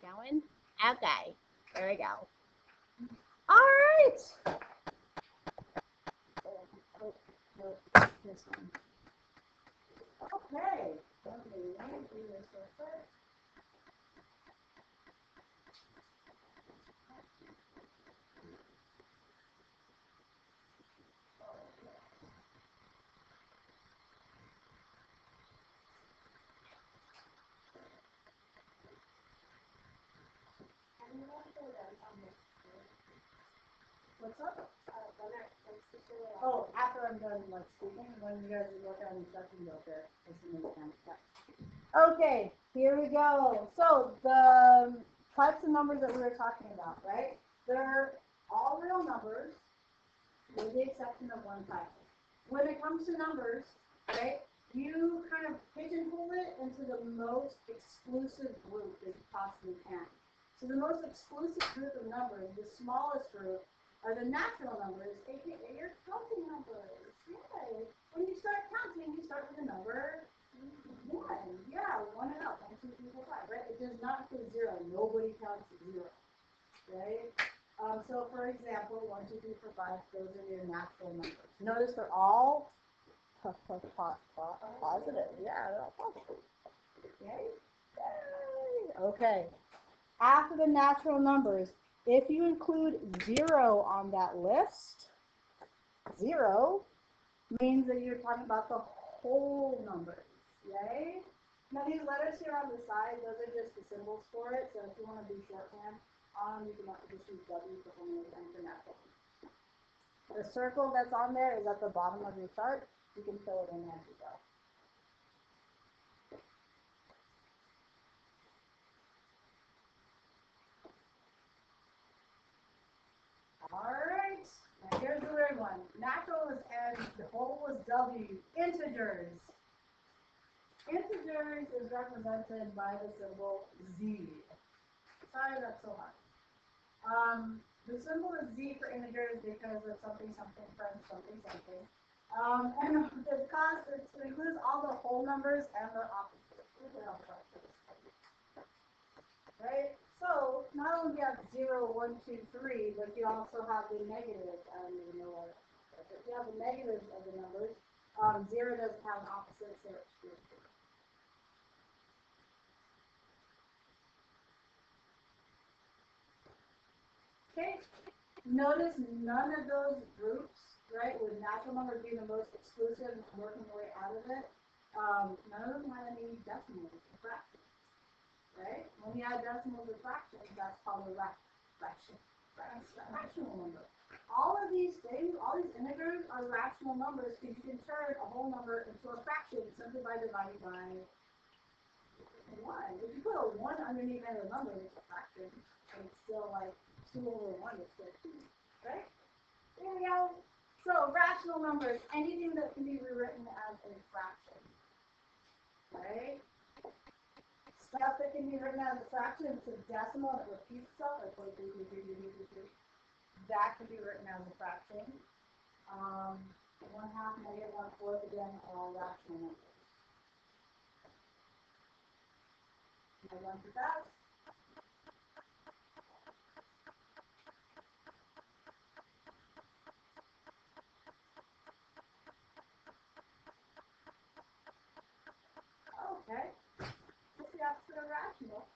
going? Okay, there we go. All right. This one. Okay. Let me do this real quick. What's up? Oh, after I'm done like speaking, when you guys look at instructions out there, okay, here we go. So the types of numbers that we were talking about, right? They're all real numbers, with the exception of one type. When it comes to numbers, right, you kind of pigeonhole it into the most exclusive group that you possibly can. So the most exclusive group of numbers, the smallest group, are the natural numbers, aka your counting numbers. Yay. When you start counting, you start with the number 1. Yeah, 1 and up. 1, 2, 3, 4, 5, right? It does not include 0. Nobody counts 0, right? So for example, 1, 2, 3, 4, 5, those are your natural numbers. Notice they're all positive. Yeah, they're all positive. Okay? Yay. Okay. After the natural numbers, if you include 0 on that list, 0 means that you're talking about the whole numbers, yay? Now these letters here on the side, those are just the symbols for it, so if you want to do shorthand on them, you can just use W for only and for natural. The circle that's on there is at the bottom of your chart. You can fill it in as you go. Alright, now here's the weird one. Natural is N, the whole was W. Integers. Integers is represented by the symbol Z. Sorry that's so hard. The symbol is Z for integers because of something, something, friends, something, something. And it includes all the whole numbers and their opposites. Right? So, not only do you have 0, 1, 2, 3, but you also have the negatives. I don't even know what. If you have the negatives of the numbers, 0 doesn't have an opposite, so it's true. Okay, notice none of those groups, right, with natural numbers being the most exclusive and working their way out of it, none of them had any decimals or fractions. Right? When you add decimals or fractions, that's called a rational number. All of these things, all these integers are rational numbers because you can turn a whole number into a fraction simply by dividing by 1. If you put a 1 underneath another number, it's a fraction, and it's still like 2 over 1 is still 2. Right? There we go. So rational numbers, anything that can be rewritten as a fraction. Right? Stuff that can be written as a fraction, it's a decimal that repeats itself, like 0.33333. That can be written as a fraction. 1/2, negative 1/4, again, all rational numbers. I run too fast. Okay. What's the opposite of rational?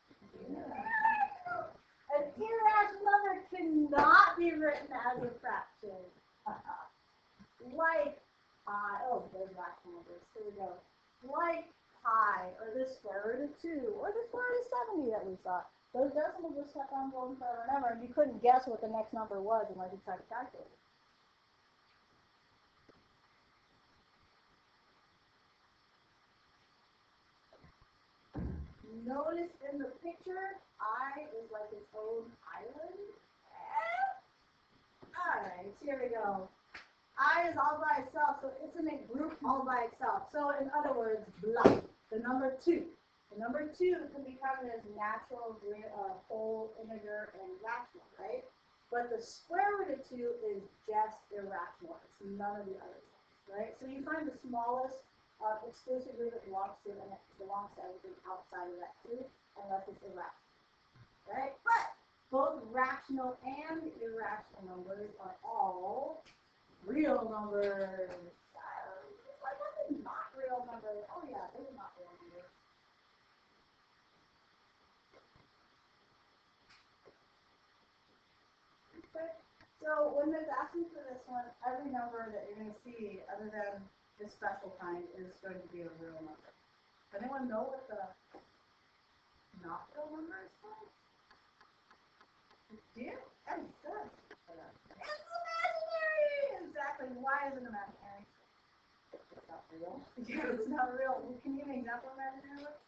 An irrational number cannot be written as a fraction. Like pi. Oh, there's rational numbers. Here we go. Like pi, or the square root of 2, or the square root of 70 that we saw. Those decimals just kept on going forever and ever, and you couldn't guess what the next number was unless you tried to calculate it. Notice in the picture, I is like its own island. Alright, here we go. I is all by itself, so it's in a group all by itself. So in other words, blah, the number 2. The number 2 can be counted as natural, whole, integer, and rational, right? But the square root of 2 is just irrational. It's none of the others, right? So you find the smallest exclusive group that belongs to, and it belongs to everything outside of that 2, unless it's irrational. rational and irrational numbers are all real numbers. Like, what is not real numbers? Oh yeah, those are not real numbers. Okay. So when it's asking for this one, every number that you're going to see other than this special kind is going to be a real number. Does anyone know what the not real number is called? Do you? Oh, good. It's imaginary! Exactly. Why is it imaginary? It's not real. It's not real. Can you give me an example of imaginary number?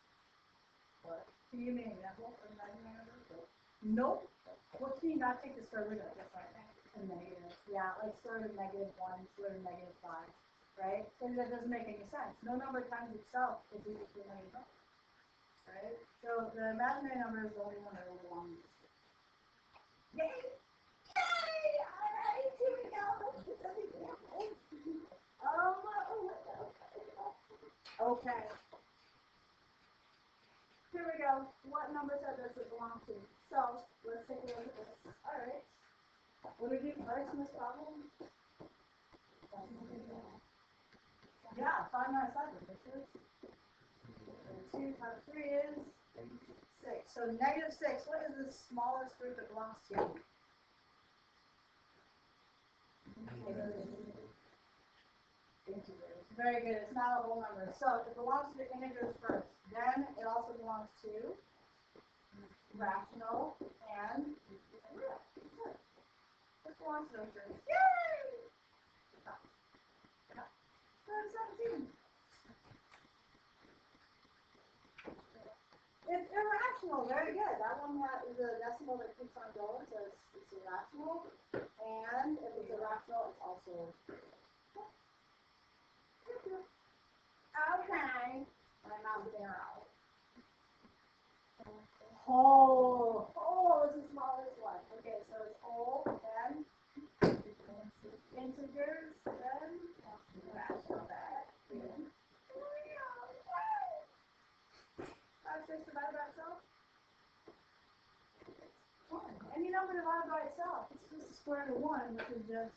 What? Can you give me an example of imaginary number? Nope. What can you not take the square root of? That's right. A negative. Yeah, like square root of -1, square root of -5. Right? So that doesn't make any sense. No number times itself is equal to -1. Right? So the imaginary number is the only one that will belong to this. Yay! Yay! Alright, here we go. Okay. Here we go. What number set does it belong to? So let's take a look at this. Alright. What do we do first in this problem? Yeah, 5 minus 7, which is 2 times 3 is 6. So -6. What is the smallest group it belongs to? Integers. Very good. It's not a whole number. So it belongs to the integers first. Then it also belongs to rational and real. Good. It belongs to those terms. Yay! 17. It's irrational. Very good. That one is a decimal that keeps on going, so it's irrational. And if it's irrational, it's also. Okay. My mouth arrow. Whole is the smallest one. Okay, so it's whole, then integers, then rational, then 6 divided by itself? 1. Any number divided by itself, it's just the square root of 1, which is just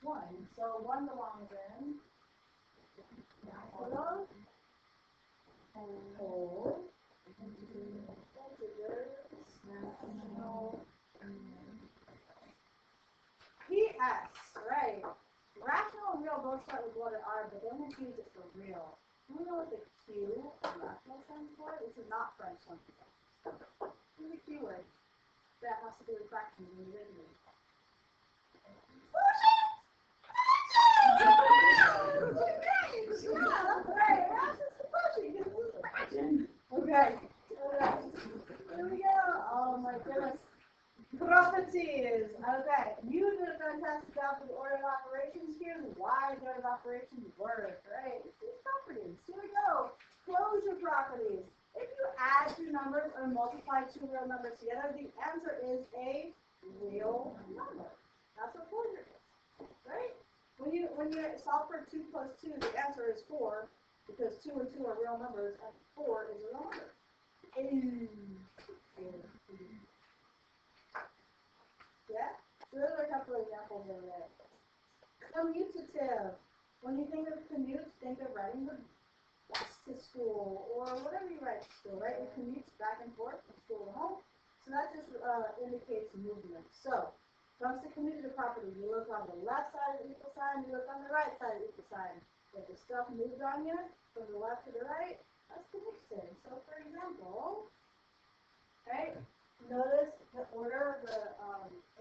1. So 1 belongs in rational, whole, integers, rational, PS, right. Rational and real both start with letter R, but then we use it for real. Do we know what the Q in rational stands for? This is not French something. What is the Q word? That has to do with fractions and division. Okay. Here we go. Oh my goodness. Properties. Okay. You did a fantastic job with the order of operations. Here's why the order of operations work. Right? It's these properties. Here we go. Closure properties. If you add two numbers or multiply two real numbers together, the answer is a real number. That's what closure is. Right? When you solve for 2 plus 2, the answer is 4, because 2 and 2 are real numbers, and 4 is a real number. Yeah? So those are a couple of examples of it. Commutative. When you think of commute, think of riding the bus to school, or whatever you ride to school, right? It commutes back and forth from school to home. So that just indicates movement. So, comes to commutative property, you look on the left side of the equal sign, you look on the right side of the equal sign. If the stuff moves on you from the left to the right, that's commutative. So for example, right, notice the order of the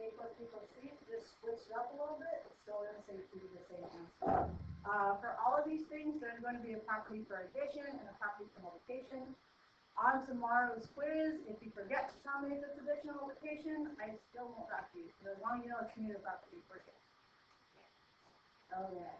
A plus B plus C just switched up a little bit. It's still going to say to the same answer. For all of these things, there's going to be a property for addition and a property for multiplication. On tomorrow's quiz, if you forget to tell me if it's addition or multiplication, I still won't talk to you. So as long as you know it's commutative property, we're good. Okay,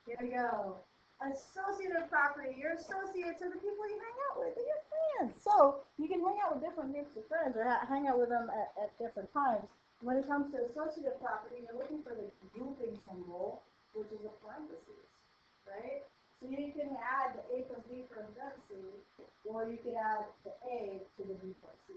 here we go. Associative property. Your associates are the people you hang out with. They're your friends. So you can hang out with different groups of friends or hang out with them at different times. When it comes to associative property, you're looking for the grouping symbol, which is a parentheses, right? So you can add the A plus B for C, or you can add the A to the B plus C.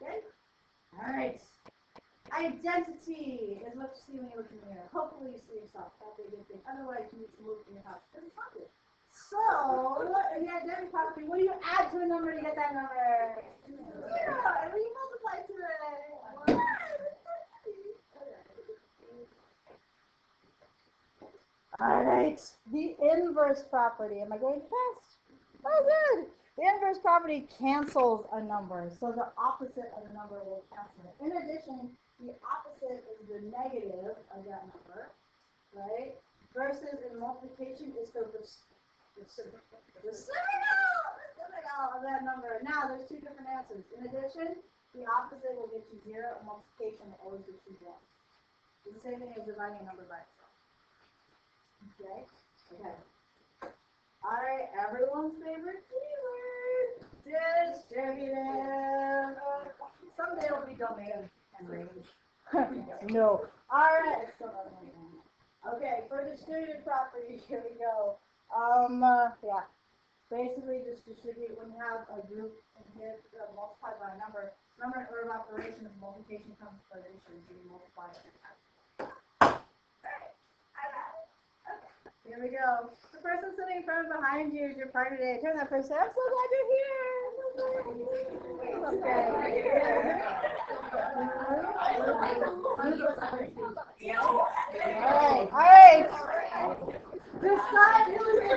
Okay? All right. Identity is what you see when you look in the mirror. Hopefully you see yourself. That'll be a good thing. Otherwise, you need to move in your house. It's positive. So, in the identity property, what do you add to a number to get that number? 0. And when you multiply to it, 1. All right. The inverse property. Am I going fast? Oh, good. The inverse property cancels a number, so the opposite of the number will cancel it. In addition, the opposite is the negative of that number, right? Versus in multiplication is the reciprocal of that number. Now, there's two different answers. In addition, the opposite will get you 0, and multiplication will always get you 1. It's the same thing as dividing a number by itself. Okay? Okay. All right, everyone's favorite keyword, distributive. Someday it'll be domain and range. No. All right. Okay, for distributive property, here we go. Yeah. Basically, just distribute when you have a group and hit multiplied by a number. Remember, in order of operations, multiplication comes by addition, so you multiply it. Here we go. The person sitting in front and behind you is your partner today. Turn that person. I'm so glad you're here. Okay. All right. Decide who is the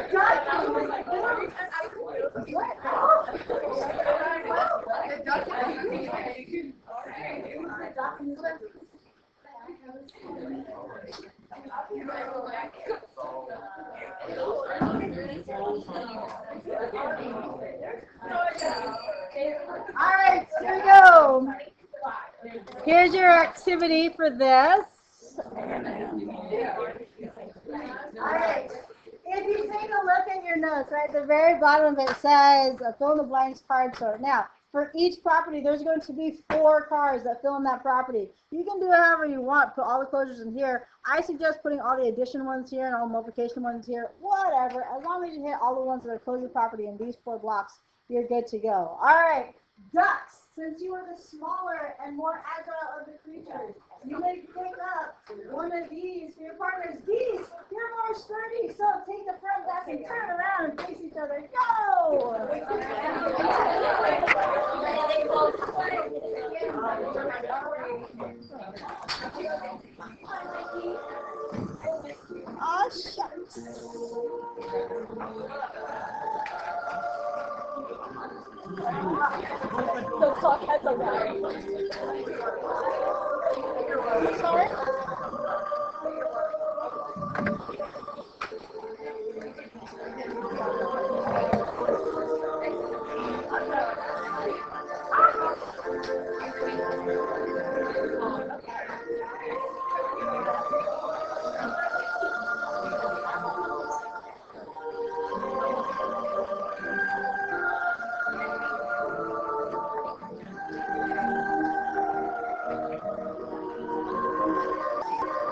All right, here we go. Here's your activity for this. All right. If you take a look at your notes, right, the very bottom of it says fill in the blanks card sort. Now, for each property, there's going to be 4 cards that fill in that property. You can do it however you want. Put all the closures in here. I suggest putting all the addition ones here and all the multiplication ones here. Whatever. As long as you hit all the ones that are closing the property in these 4 blocks, you're good to go. All right. Ducks. Since you are the smaller and more agile of the creatures, you may pick up one of these for your partners. These, you're more sturdy, so take the front back and turn around and face each other. Go! Oh, shucks. The clock has a line. Sorry?